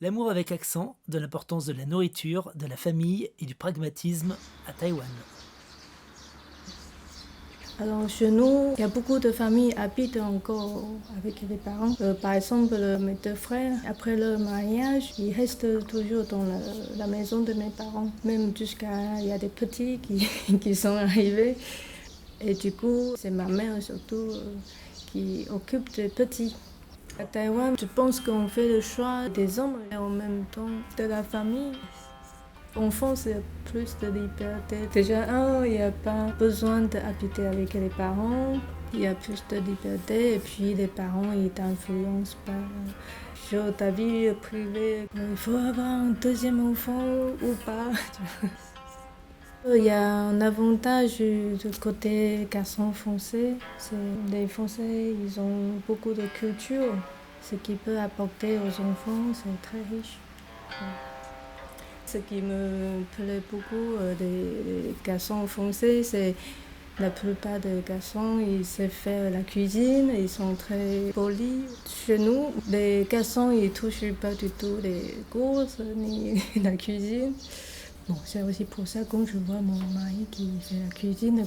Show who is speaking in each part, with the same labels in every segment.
Speaker 1: L'amour avec accent, de l'importance de la nourriture, de la famille et du pragmatisme à Taïwan.
Speaker 2: Alors, chez nous, il y a beaucoup de familles habitent encore avec les parents. Par exemple, mes deux frères, après leur mariage, ils restent toujours dans la maison de mes parents. Même jusqu'à, il y a des petits qui, qui sont arrivés. Et du coup, c'est ma mère surtout qui occupe des petits. À Taïwan, je pense qu'on fait le choix des hommes et en même temps de la famille. Enfant, c'est plus de liberté. Déjà, il n'y a pas besoin d'habiter avec les parents. Il y a plus de liberté et puis les parents, ils t'influencent pas sur ta vie privée. Il faut avoir un deuxième enfant ou pas. Il y a un avantage du côté garçon français. Les Français, ils ont beaucoup de culture. Ce qui peut apporter aux enfants, c'est très riche. Ce qui me plaît beaucoup des garçons français, c'est la plupart des garçons, ils savent faire la cuisine, ils sont très polis. Chez nous, les garçons, ils touchent pas du tout les courses ni la cuisine. Bon, c'est aussi pour ça que quand je vois mon mari qui fait la cuisine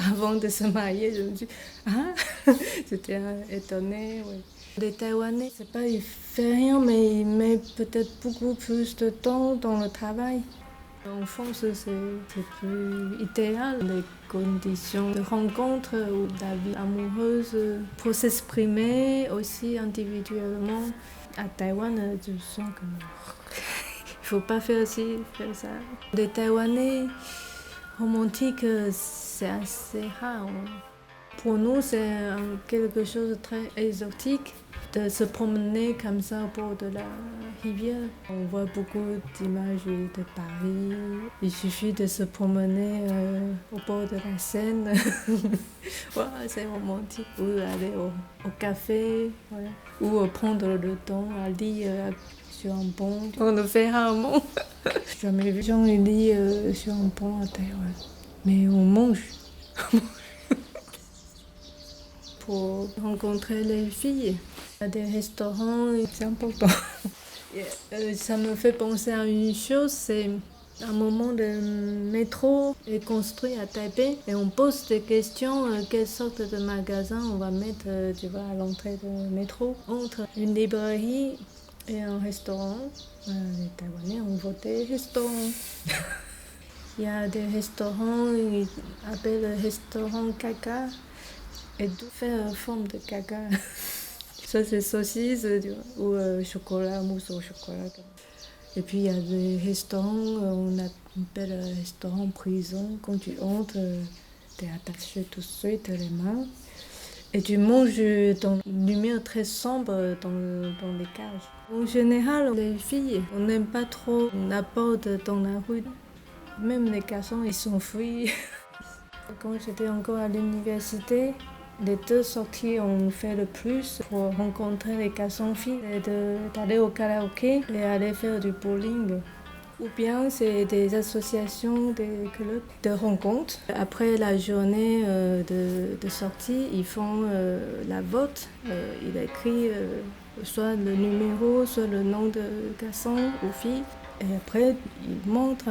Speaker 2: avant de se marier, je me dis ah, j'étais étonnée. Ouais. Les Taïwanais, c'est pas il fait rien, mais il met peut-être beaucoup plus de temps dans le travail. En France, c'est plus idéal, les conditions de rencontre ou de la vie amoureuse pour s'exprimer aussi individuellement. À Taïwan, je sens que il faut pas faire ci, faire ça. Les Taïwanais romantiques, c'est assez rare. Pour nous, c'est quelque chose de très exotique de se promener comme ça au bord de la rivière. On voit beaucoup d'images de Paris. Il suffit de se promener au bord de la Seine. Wow, c'est romantique. Ou aller au café, voilà. Ou prendre le temps à lire sur un pont. On le fait rarement. J'ai jamais vu des gens lire sur un pont à Taïwan. Mais on mange. Pour rencontrer les filles. Il y a des restaurants, c'est important. Ça me fait penser à une chose, c'est un moment le métro est construit à Taipei et on pose des questions, quelle sorte de magasin on va mettre tu vois, à l'entrée du métro. Entre une librairie et un restaurant, les Taïwanais ont voté restaurant. Il y a des restaurants, ils appellent le restaurant caca. Et tout fait en forme de caca. Ça, c'est saucisse ou chocolat, mousse au chocolat. Et puis, il y a des restaurants, on appelle restaurant prison. Quand tu entres, tu es attaché tout de suite les mains. Et tu manges dans une lumière très sombre dans les cages. En général, les filles, on n'aime pas trop la porte dans la rue. Même les garçons, ils s'enfuient. Quand j'étais encore à l'université, les deux sorties ont fait le plus pour rencontrer les garçons-filles, d'aller au karaoké et aller faire du bowling. Ou bien c'est des associations, des clubs de rencontres. Après la journée de sortie, ils font la vote. Ils écrivent soit le numéro, soit le nom de garçon ou fille. Et après, ils montrent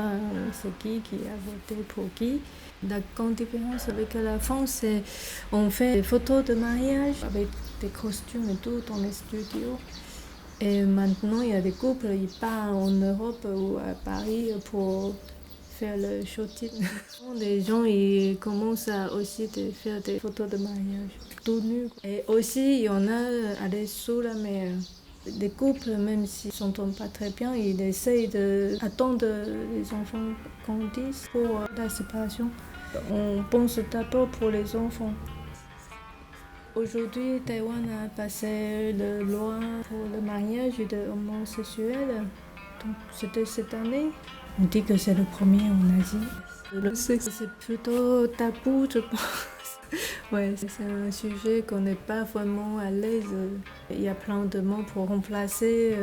Speaker 2: c'est qui a voté pour qui. La grande différence avec la France, c'est qu'on fait des photos de mariage avec des costumes et tout dans les studios. Et maintenant, il y a des couples, ils partent en Europe ou à Paris pour faire le shooting. Les gens, ils commencent aussi à faire des photos de mariage tout nus. Et aussi, il y en a aller sous la mer. Les couples, même s'ils ne s'entendent pas très bien, ils essayent d'attendre les enfants grandissent pour la séparation. On pense d'abord pour les enfants. Aujourd'hui, Taïwan a passé la loi pour le mariage de homosexuels. Donc, c'était cette année. On dit que c'est le premier en Asie. Le sexe, c'est plutôt tabou, je pense. Ouais, c'est un sujet qu'on n'est pas vraiment à l'aise. Il y a plein de mots pour remplacer.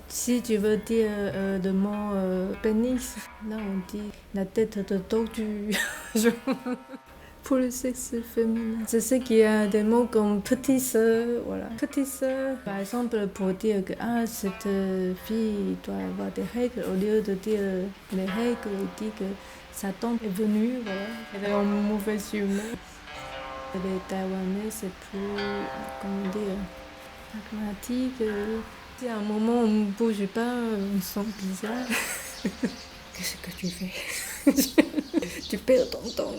Speaker 2: Si tu veux dire le mot pénis, là on dit la tête de tortue. pour le sexe féminin. Je sais qu'il y a des mots comme petite sœur, voilà. Petite sœur, par exemple, pour dire que cette fille doit avoir des règles, au lieu de dire les règles, il dit que sa tante est venue, voilà. Elle est en mauvaise humeur. Les Taïwanais, c'est plus, comment dire, pragmatique. Si à un moment on ne bouge pas, on sent bizarre. Qu'est-ce que tu fais? Tu perds ton temps.